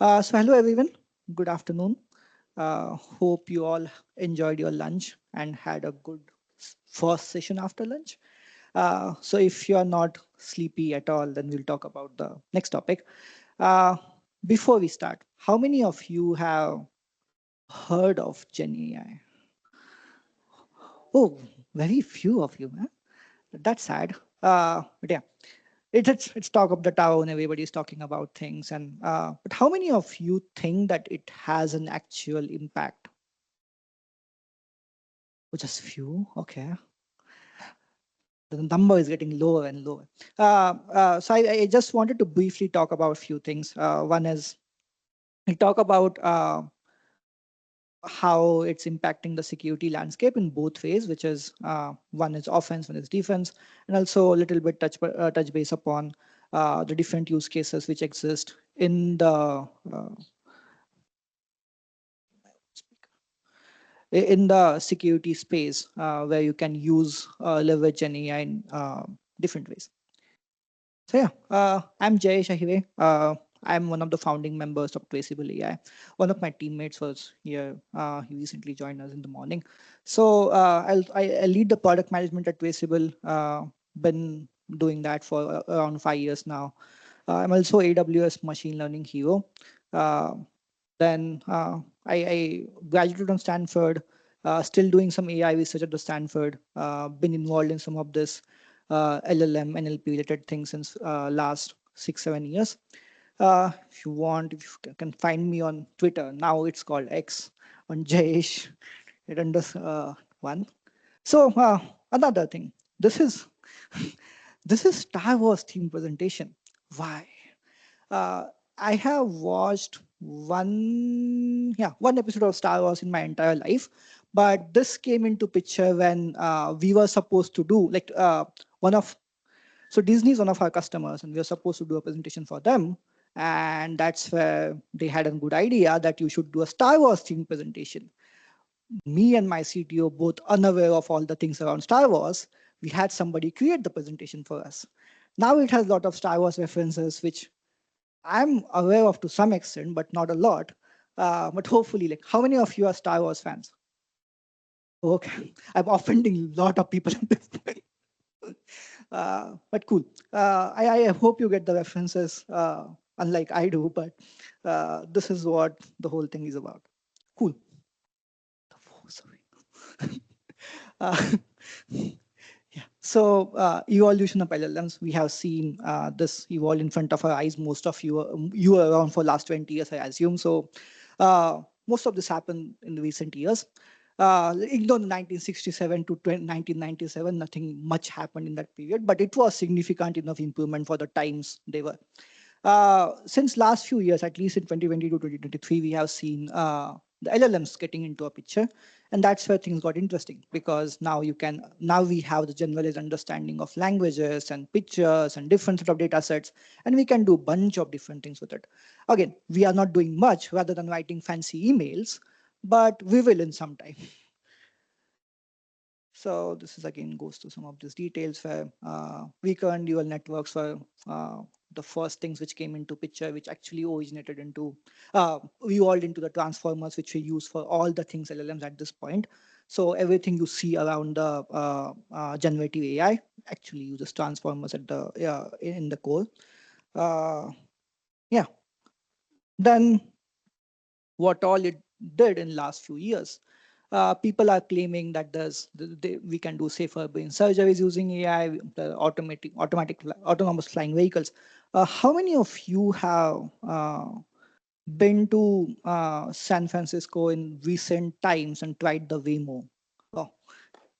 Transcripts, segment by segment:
So hello everyone, good afternoon. Hope you all enjoyed your lunch and had a good first session after lunch. So if you are not sleepy at all, then we'll talk about the next topic. Uh, Before we start, how many of you have heard of Gen AI? Oh, very few of you, huh? That's sad. But yeah, it's talk of the town. Everybody's talking about things, and but how many of you think that it has an actual impact? Oh, just few. Okay, the number is getting lower and lower. So I just wanted to briefly talk about a few things. One is we talk about how it's impacting the security landscape in both ways, which is one is offense, one is defense, and also a little bit touch base upon the different use cases which exist in the security space where you can use leverage and AI in different ways. So yeah, I'm Jayesh Ahire. I'm one of the founding members of Traceable AI. One of my teammates was here. He recently joined us in the morning. So I lead the product management at Traceable. Been doing that for around 5 years now. I'm also AWS machine learning hero. Uh, then I graduated from Stanford, still doing some AI research at the Stanford. Been involved in some of this LLM, NLP related things since last 6, 7 years. If you want, if you can find me on Twitter. Now it's called X on Jayesh. It under one. So another thing. This is this is Star Wars theme presentation. Why? Uh, I have watched one episode of Star Wars in my entire life, but this came into picture when we were supposed to do like one of so Disney is one of our customers, and we were supposed to do a presentation for them, and that's where they had a good idea that you should do a Star Wars themed presentation. Me and my CTO both unaware of all the things around Star Wars. We had somebody create the presentation for us. Now it has a lot of Star Wars references, which I'm aware of to some extent, but not a lot. But hopefully, like, how many of you are Star Wars fans? Okay, I'm offending a lot of people at this point. But cool. I hope you get the references, unlike I do, but this is what the whole thing is about. Cool. The Force Awakens. Uh, yeah. So evolution of LLMs, we have seen this evolve in front of our eyes. Most of you were around for last 20 years, I assume. So most of this happened in the recent years. Ignore the 1967 to 1997, nothing much happened in that period, but it was significant enough improvement for the times they were. Since last few years, at least in 2020 to 2023, we have seen the LLMs getting into a picture, and that's where things got interesting because now we have the generalized understanding of languages and pictures and different set of data sets, and we can do a bunch of different things with it. Again, we are not doing much rather than writing fancy emails, but we will in some time. So this is again goes to some of these details where recurrent neural networks were the first things which came into picture, which actually originated into evolved into the transformers, which we use for all the things LLMs at this point. So everything you see around the generative AI actually uses transformers at the in the core. Uh, yeah. Then what all it did in last few years. People are claiming that we can do safer brain surgeries using AI, the autonomous flying vehicles. How many of you have been to San Francisco in recent times and tried the Waymo? Oh,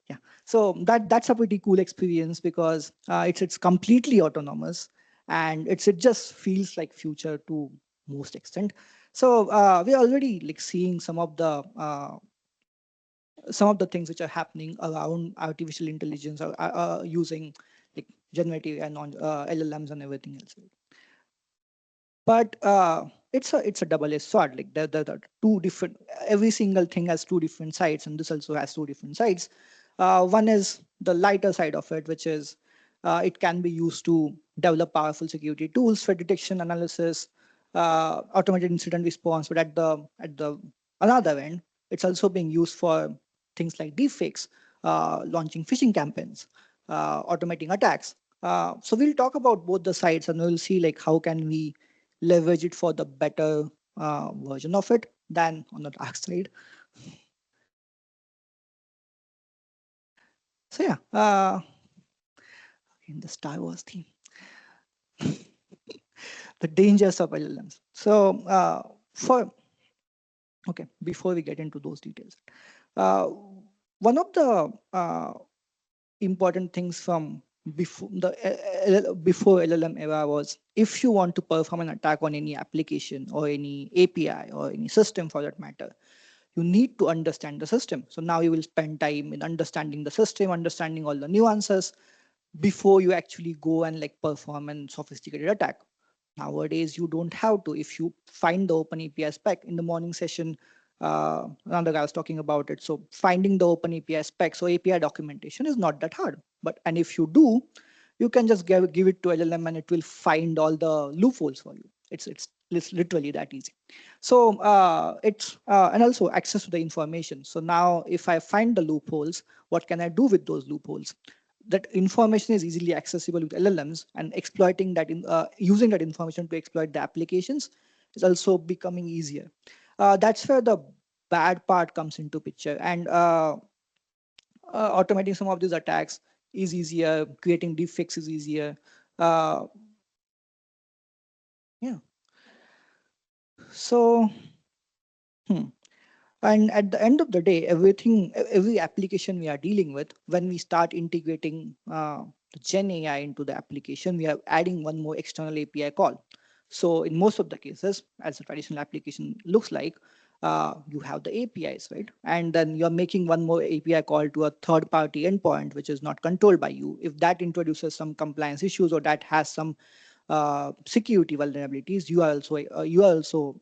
yeah. So that's a pretty cool experience because it's completely autonomous and it just feels like future to most extent. So we're already like seeing some of the things which are happening around artificial intelligence using like generative and LLMs and everything else. But it's a double-edged sword. Like the two different, every single thing has two different sides, and this also has two different sides. One is the lighter side of it, which is it can be used to develop powerful security tools for detection analysis. automated incident response, but at the another end, it's also being used for things like deepfakes, launching phishing campaigns, automating attacks. So we'll talk about both the sides, and we'll see like how can we leverage it for the better version of it than on the dark side. So yeah, in the Star Wars theme, the dangers of LLMs. So for okay, before we get into those details, uh, one of the important things from before LLM era was, if you want to perform an attack on any application or any API or any system for that matter, you need to understand the system. So now you will spend time in understanding the system, understanding all the nuances before you actually go and like perform a sophisticated attack. Nowadays, you don't have to. If you find the open API spec in the morning session, another guy was talking about it. So finding the open API spec, so API documentation is not that hard. But and if you do, you can just give it to LLM and it will find all the loopholes for you. It's literally that easy. So it's and also access to the information. So now if I find the loopholes, what can I do with those loopholes? That information is easily accessible with LLMs, and exploiting that using that information to exploit the applications is also becoming easier. That's where the bad part comes into picture, and automating some of these attacks is easier. Creating deepfakes is easier. Uh, yeah. So. Hmm. And at the end of the day, every application we are dealing with, when we start integrating the Gen AI into the application, we are adding one more external API call. So in most of the cases, as a traditional application looks like, you have the APIs, right? And then you're making one more API call to a third-party endpoint, which is not controlled by you. If that introduces some compliance issues or that has some security vulnerabilities, you are also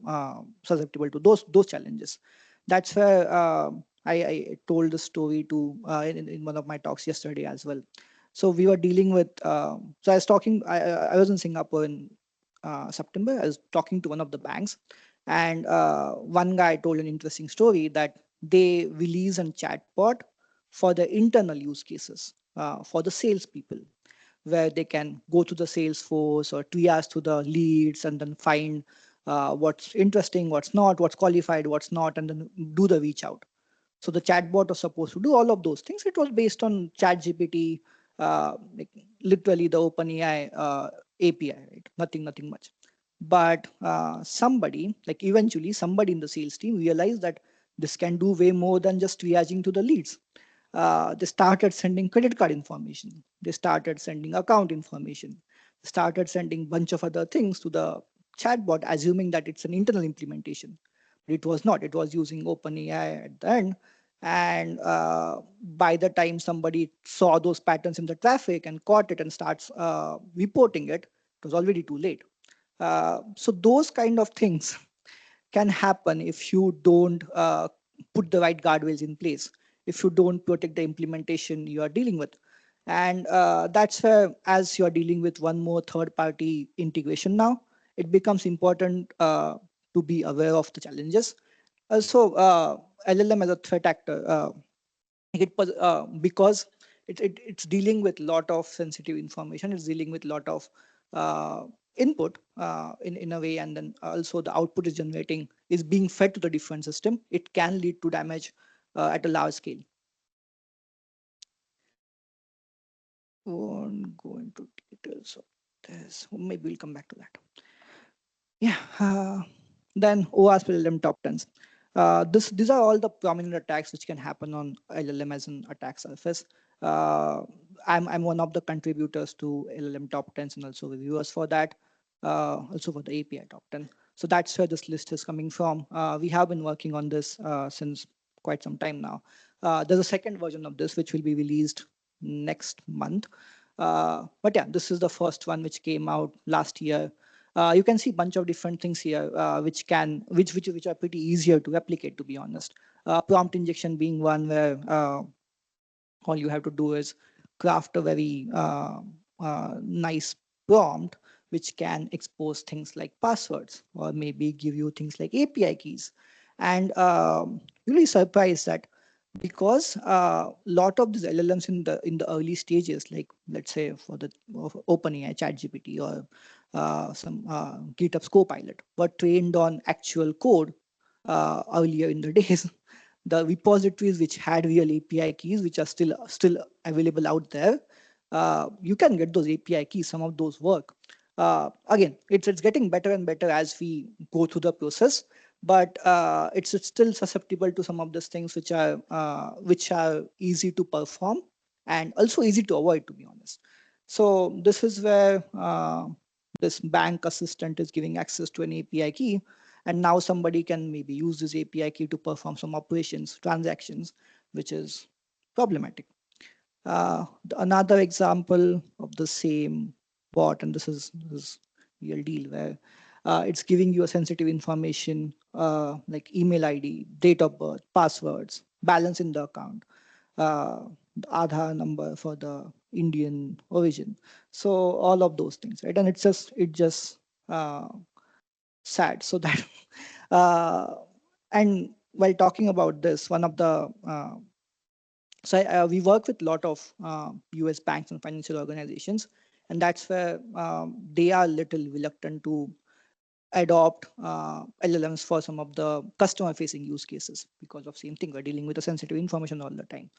susceptible to those challenges. That's where I told the story to in one of my talks yesterday as well. So we were dealing with. So I was talking. I was in Singapore in September. I was talking to one of the banks, and one guy told an interesting story that they release a chatbot for the internal use cases for the salespeople, where they can go to the Salesforce or triage to the leads and then find what's interesting, what's not, what's qualified, what's not, and then do the reach out. So the chatbot was supposed to do all of those things. It was based on ChatGPT, like literally the OpenAI API, right? Nothing much. But somebody, like eventually somebody in the sales team realized that this can do way more than just triaging to the leads. They started sending credit card information. They started sending account information. They started sending bunch of other things to the chatbot, assuming that it's an internal implementation. But it was not. It was using OpenAI at the end. And by the time somebody saw those patterns in the traffic and caught it and starts reporting it, it was already too late. So those kind of things can happen if you don't put the right guardrails in place, if you don't protect the implementation you are dealing with. And that's where, as you are dealing with one more third party integration now, it becomes important to be aware of the challenges. Also, LLM as a threat actor, because it's dealing with lot of sensitive information, it's dealing with lot of uh, input in a way, and then also the output is generating is being fed to the different system. It can lead to damage at a large scale. Won't go into details of this. Maybe we'll come back to that. Yeah. Then OWASP LLM top 10s. These are all the prominent attacks which can happen on LLM as an attack surface. Uh, I'm one of the contributors to LLM top 10s and also reviewers for that, also for the API top 10. So that's where this list is coming from. We have been working on this since quite some time now. There's a second version of this which will be released next month. But yeah, this is the first one which came out last year. You can see a bunch of different things here which are pretty easier to replicate, to be honest. Prompt injection being one where all you have to do is craft a very nice prompt which can expose things like passwords or maybe give you things like API keys. And really surprised that because a lot of these LLMs in the early stages, like let's say for the of OpenAI, ChatGPT, or some GitHub's Copilot, were trained on actual code earlier in the days. The repositories which had real API keys, which are still available out there, you can get those API keys. Some of those work. Again, it's getting better and better as we go through the process, but it's still susceptible to some of these things which are easy to perform and also easy to avoid, to be honest. So this is where this bank assistant is giving access to an API key, and now somebody can maybe use this API key to perform some operations, transactions, which is problematic. Another example of the same bot, and this is real deal, where it's giving you a sensitive information like email ID, date of birth, passwords, balance in the account, the Aadhaar number for the Indian origin. So all of those things, right? And it just uh, sad. So that uh, and while talking about this, one of the we work with a lot of US banks and financial organizations, and that's where they are little reluctant to adopt LLMs for some of the customer facing use cases because of same thing. We're dealing with the sensitive information all the time.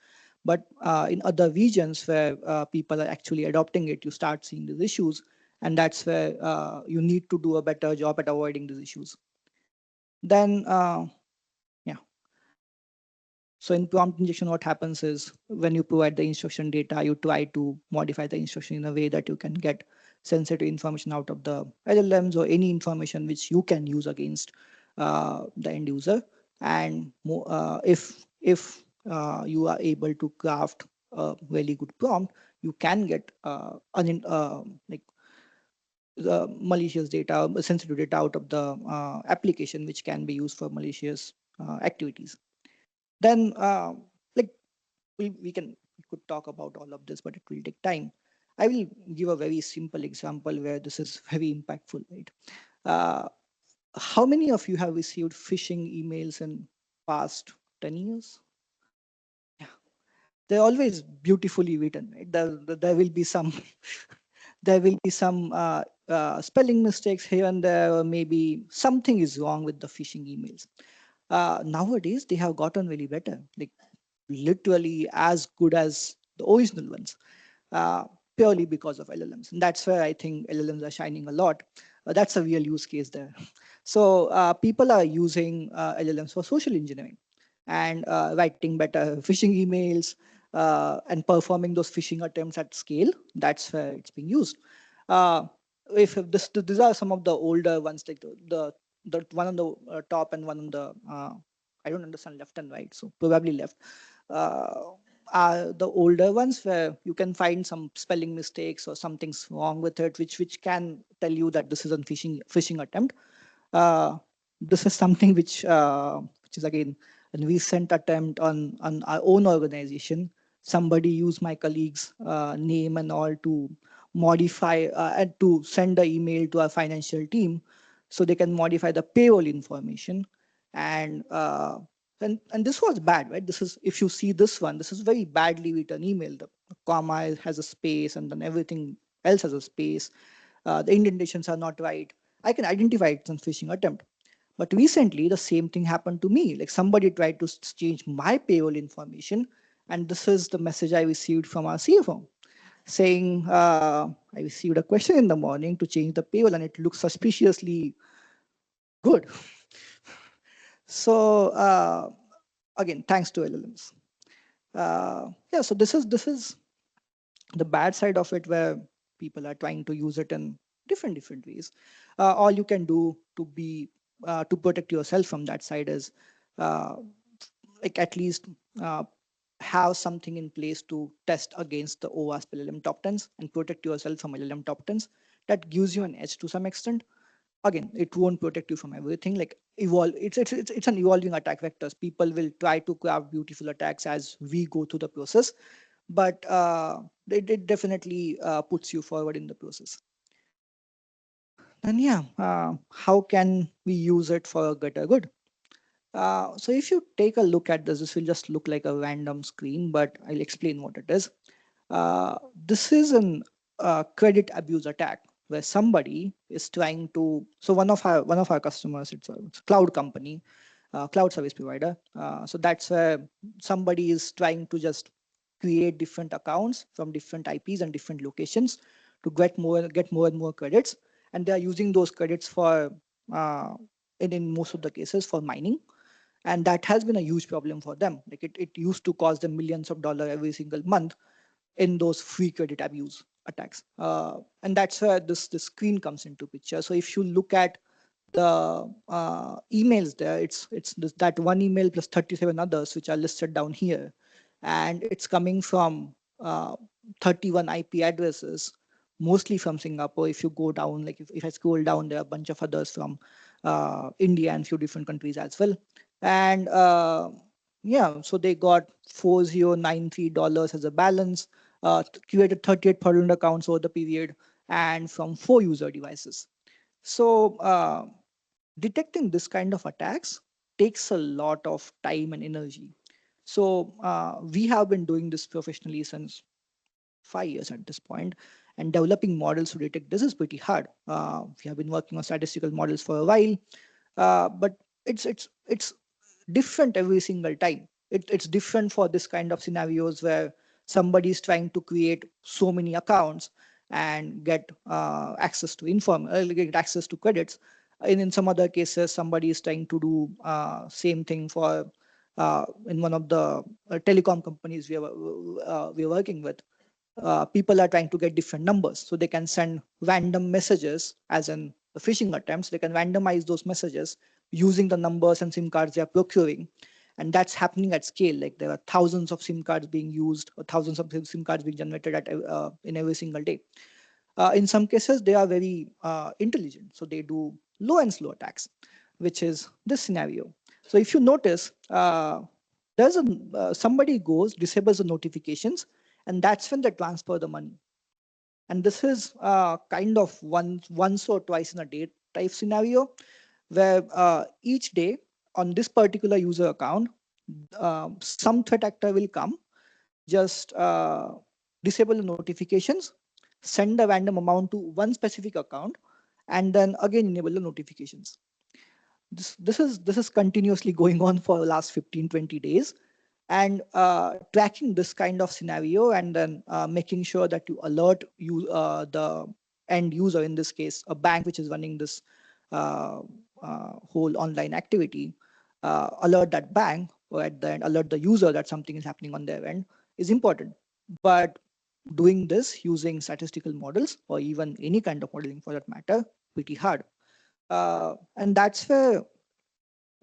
But in other regions where people are actually adopting it, you start seeing these issues, and that's where you need to do a better job at avoiding these issues. Then yeah. So in prompt injection, what happens is when you provide the instruction data, you try to modify the instruction in a way that you can get sensitive information out of the LLMs or any information which you can use against the end user. And if you are able to craft a really good prompt, you can get like the malicious data, sensitive data out of the application, which can be used for malicious activities. Then like we could talk about all of this, but it will take time. I will give a very simple example where this is very impactful, right? uh, how many of you have received phishing emails in past 10 years? Yeah, they're always beautifully written, right? There will be some there will be some spelling mistakes here and there, or maybe something is wrong with the phishing emails. Nowadays they have gotten really better, like literally as good as the original ones, uh, purely because of LLMs. And that's where I think LLMs are shining a lot. That's a real use case there. So people are using LLMs for social engineering and writing better phishing emails and performing those phishing attempts at scale. That's where it's being used. Uh, if these are some of the older ones, like the one on the top and one on the I don't understand left and right, so probably left. Uh, are the older ones where you can find some spelling mistakes or something's wrong with it, which can tell you that this is a phishing attempt. Uh, this is something which is again a recent attempt on our own organization. Somebody used my colleague's name and all to modify and to send the email to our financial team so they can modify the payroll information. And and this was bad, right? This is, if you see this one, this is very badly written email. The comma has a space and then everything else has a space. The indentations are not right. I can identify it's a phishing attempt. But recently, the same thing happened to me. Like somebody tried to change my payroll information, and this is the message I received from our CFO saying, I received a question in the morning to change the payroll, and it looks suspiciously good. So again, thanks to LLMs. Yeah, so this is the bad side of it, where people are trying to use it in different ways. All you can do to protect yourself from that side is uh, like at least uh, have something in place to test against the OWASP LLM top 10s and protect yourself from LLM top 10s. That gives you an edge to some extent. Again, it won't protect you from everything. Like evolve, it's an evolving attack vectors. People will try to craft beautiful attacks as we go through the process, but it definitely puts you forward in the process. And yeah, how can we use it for a greater good? So if you take a look at this will just look like a random screen, but I'll explain what it is. This is an credit abuse attack where somebody is trying to. So one of our customers, it's a cloud company, cloud service provider. So that's where somebody is trying to just create different accounts from different IPs and different locations to get more and more credits, and they are using those credits for uh, in most of the cases for mining, and that has been a huge problem for them. Like it used to cost them millions of dollars every single month in those free credit abuse attacks, and that's where this screen comes into picture. So if you look at the emails there, that one email plus 37 others which are listed down here, and it's coming from 31 IP addresses, mostly from Singapore. If you go down, like if I scroll down, there are a bunch of others from India and few different countries as well. And yeah, so they got $4093 as a balance, created 38,000 accounts over the period, and from 4 user devices. So detecting this kind of attacks takes a lot of time and energy. So we have been doing this professionally since 5 years at this point, and developing models to detect this is pretty hard. We have been working on statistical models for a while, but it's different every single time. It's different for this kind of scenarios where somebody is trying to create so many accounts and get get access to credits. In some other cases, somebody is trying to do same thing for in one of the telecom companies we are working with. People are trying to get different numbers, so they can send random messages as in the phishing attempts. They can randomize those messages using the numbers and SIM cards they are procuring, and that's happening at scale. Like there are thousands of SIM cards being used, or thousands of SIM cards being generated in every single day. In some cases, they are very intelligent, so they do low and slow attacks, which is this scenario. So if you notice, there's a somebody goes disables the notifications, and that's when they transfer the money. And this is kind of once or twice in a day type scenario, where each day on this particular user account, some threat actor will come, just disable the notifications, send a random amount to one specific account, and then again enable the notifications. This is continuously going on for the last 15-20 days, and tracking this kind of scenario, and then making sure that you alert the end user, in this case a bank which is running this uh, whole online activity, alert that bank, or at the end alert the user that something is happening on their end, is important. But doing this using statistical models, or even any kind of modeling for that matter, pretty hard. And that's where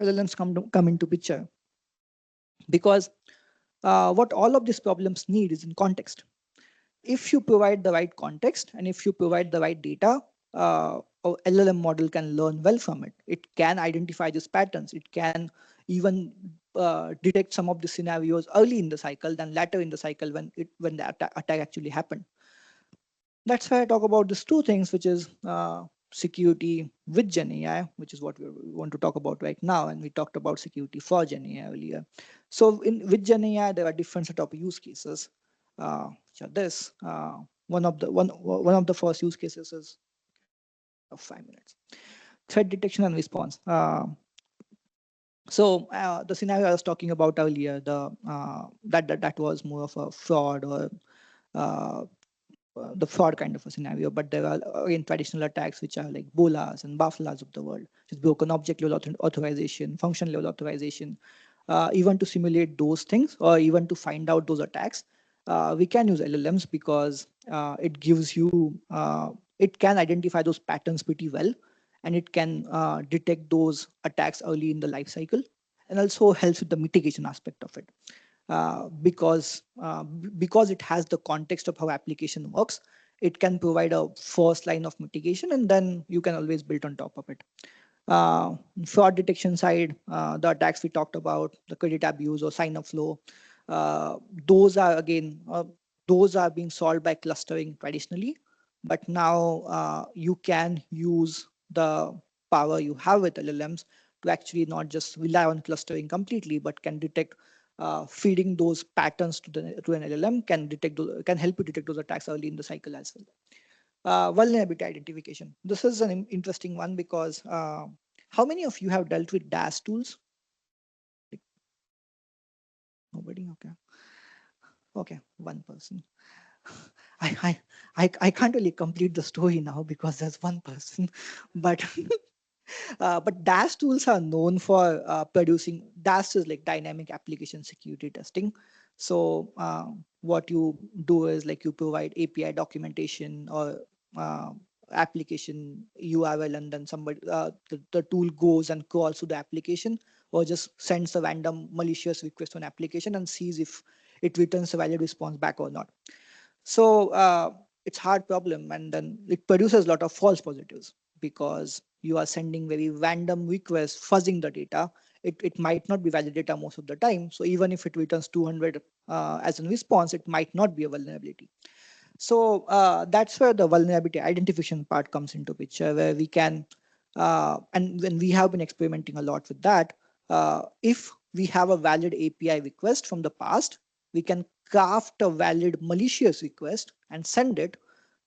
LLMs come into picture, because what all of these problems need is in context. If you provide the right context and if you provide the right data, a LLM model can learn well from it. It can identify these patterns. It can even detect some of the scenarios early in the cycle than later in the cycle when the attack actually happened. That's why I talk about these two things, which is security with Gen AI, which is what we want to talk about right now. And we talked about security for Gen AI earlier. So with Gen AI, there are different set of use cases, which are this. One of the first use cases is of 5 minutes. Threat detection and response. So the scenario I was talking about earlier, that was more of a fraud, or uh, the fraud kind of a scenario. But there are again traditional attacks which are like bolas and bafflas of the world, which is broken object level authorization, function level authorization. Even to simulate those things, or even to find out those attacks, we can use LLMs, because it gives you it can identify those patterns pretty well, and it can detect those attacks early in the life cycle, and also helps with the mitigation aspect of it, because it has the context of how application works. It can provide a first line of mitigation, and then you can always build on top of it. uh, Fraud detection side, the attacks we talked about, the credit abuse or sign up flow, uh, those are again those are being solved by clustering traditionally. But now you can use the power you have with LLMs to actually not just rely on clustering completely, but can detect feeding those patterns to an LLM can help you detect those attacks early in the cycle as well. Vulnerability identification. This is an interesting one because how many of you have dealt with DAS tools? Like, nobody? Okay. Okay, one person. I, I I can't really complete the story now because there's one person, but but DAS tools are known for producing. DAS is like dynamic application security testing. So what you do is like you provide API documentation or uh, application URL, and then the tool goes and crawls to the application or just sends a random malicious request to an application and sees if it returns a valid response back or not. So it's hard problem, and then it produces a lot of false positives because you are sending very random requests, fuzzing the data. It might not be valid data most of the time. So even if it returns 200 as a response, it might not be a vulnerability. So that's where the vulnerability identification part comes into picture, where we can, and when we have been experimenting a lot with that, if we have a valid API request from the past, we can craft a valid malicious request and send it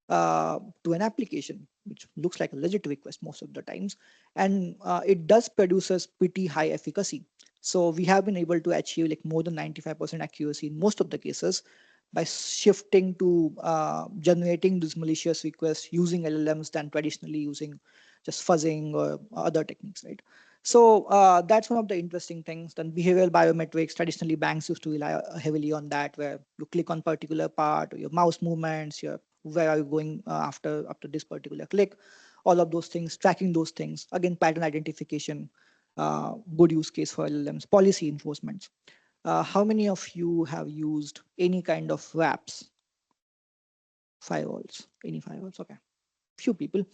to an application, which looks like a legit request most of the times, and it does produces pretty high efficacy. So we have been able to achieve like more than 95% accuracy in most of the cases by shifting to generating these malicious requests using LLMs than traditionally using just fuzzing or other techniques, right? So that's one of the interesting things. Then behavioral biometrics, traditionally banks used to rely heavily on that, where you click on particular part or your mouse movements, your where are you going after this particular click, all of those things, tracking those things. Again, pattern identification, good use case for LLMs, policy enforcement. How many of you have used any kind of wraps, firewalls, any firewalls? Okay, few people.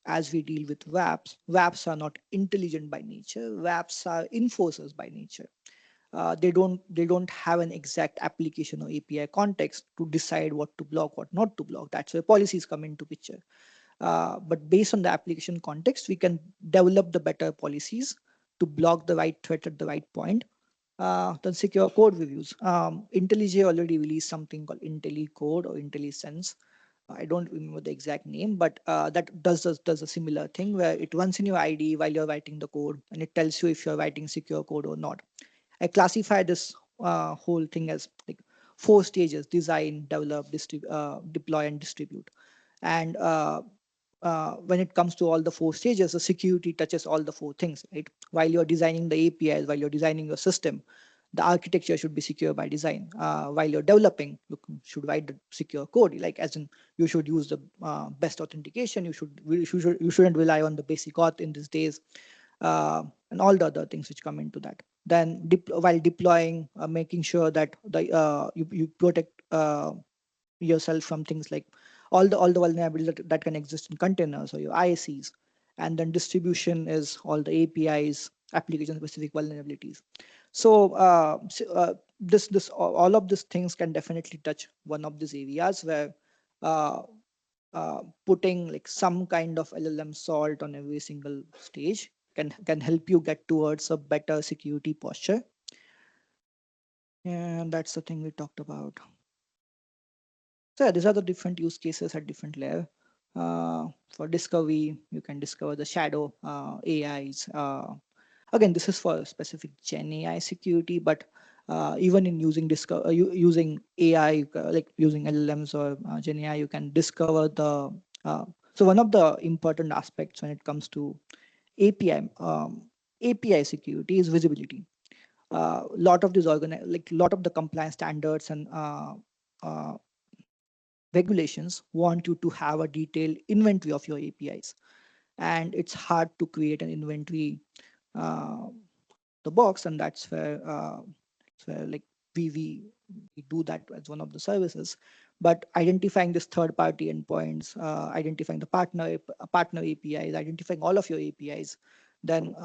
As we deal with wraps are not intelligent by nature. Wraps are enforcers by nature. They don't have an exact application or API context to decide what to block, what not to block. That's where policies come into picture. But based on the application context, we can develop the better policies to block the right threat at the right point. Then secure code reviews. IntelliJ already released something called IntelliCode or IntelliSense. I don't remember the exact name, but that does a similar thing where it runs in your IDE while you're writing the code, and it tells you if you're writing secure code or not. I classify this whole thing as like four stages: design, develop, deploy, and distribute. And when it comes to all the four stages, the security touches all the four things, right? While you're designing the APIs, while you're designing your system, the architecture should be secure by design. While you're developing, you should write the secure code, like as in you should use the best authentication. You shouldn't rely on the basic auth in these days, and all the other things which come into that. Then while deploying, making sure that you protect yourself from things like all the vulnerabilities that can exist in containers or your ISEs. And then distribution is all the APIs, application specific vulnerabilities. So this all of these things can definitely touch one of these areas where uh, putting like some kind of LLM salt on every single stage can help you get towards a better security posture. And that's the thing we talked about. So yeah, these are the different use cases at different layer. For discovery, you can discover the shadow AIs. Again, this is for specific Gen AI security, but even in using AI, like using LLMs or Gen AI, you can discover the. So one of the important aspects when it comes to API security is visibility. Lot of these like lot of the compliance standards and uh, regulations want you to have a detailed inventory of your APIs, and it's hard to create an inventory uh, the box, and that's where like we do that as one of the services. But identifying this third party endpoints, identifying the partner APIs, identifying all of your APIs, then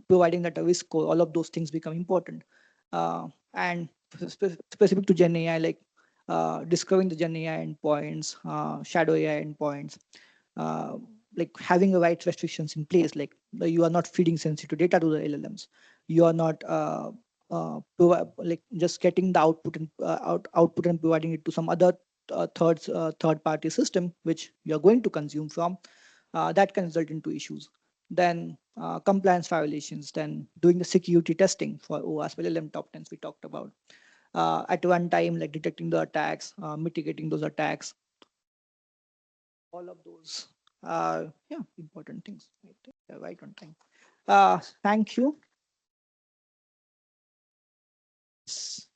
providing that a risk score, all of those things become important. And specific to Gen AI, like discovering the Gen AI endpoints, shadow AI endpoints, uh, like having the right restrictions in place, like you are not feeding sensitive data to the LLMs, you are not like just getting the output and output and providing it to some other third party system which you are going to consume from. That can result into issues. Then compliance violations, then doing the security testing for OWASP LLM top 10s we talked about. At one time, like detecting the attacks, mitigating those attacks, all of those are, yeah, important things. I think they're right on time. Thank you. S-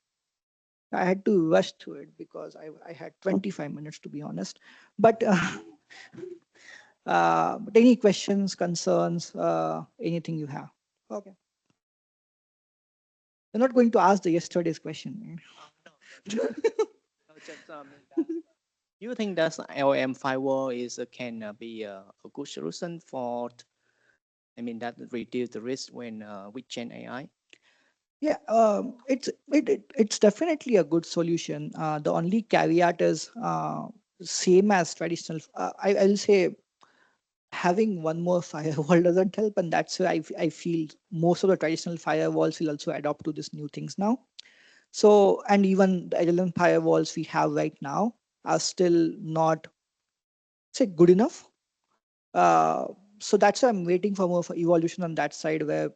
I had to rush through it because I had 25 minutes to be honest. But but any questions, concerns, anything you have? Okay. You're not going to ask the yesterday's question. No, just you think that LM firewall is can be a good solution for, I mean, that reduce the risk when with Gen AI? Yeah, it's definitely a good solution. The only caveat is same as traditional. I'll say having one more firewall doesn't help, and that's why I feel most of the traditional firewalls will also adopt to these new things now. So, and even the LLM firewalls we have right now are still not, say, good enough. Uh, so that's why I'm waiting for more of evolution on that side where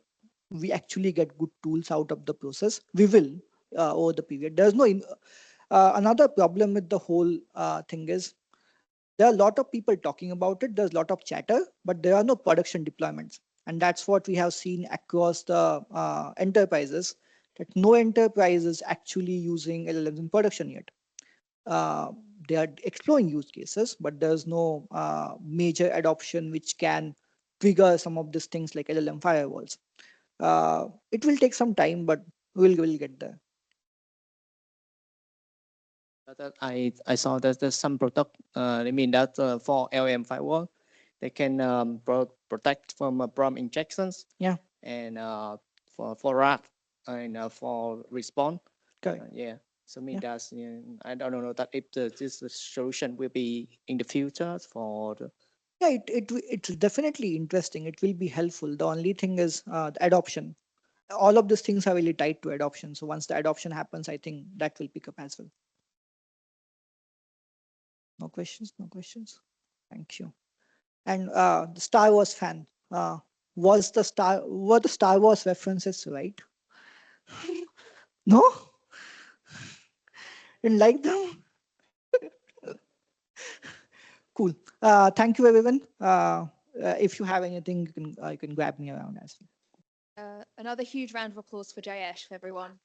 we actually get good tools out of the process. We will over the period. There's no another problem with the whole thing is there are a lot of people talking about it. There's a lot of chatter, but there are no production deployments, and that's what we have seen across the enterprises. That no enterprise is actually using LLMs in production yet. Uh, they are exploring use cases, but there's no major adoption which can trigger some of these things like LLM firewalls. It will take some time, but we'll get there. That I saw that there's some product. I mean that for LM firewall, they can protect from prompt injections Yeah, and for RAG and for response. correct. Yeah. So I mean Yeah, that's, yeah, I don't know that if this solution will be in the future for the, yeah. It's definitely interesting. It will be helpful. The only thing is the adoption. All of these things are really tied to adoption. So once the adoption happens, I think that will pick up as well. No questions. No questions. Thank you. And the Star Wars fan. Were the Star Wars references right? No, didn't like them. Cool. Thank you, everyone. If you have anything, you can grab me around as well. Another huge round of applause for Jayesh, everyone.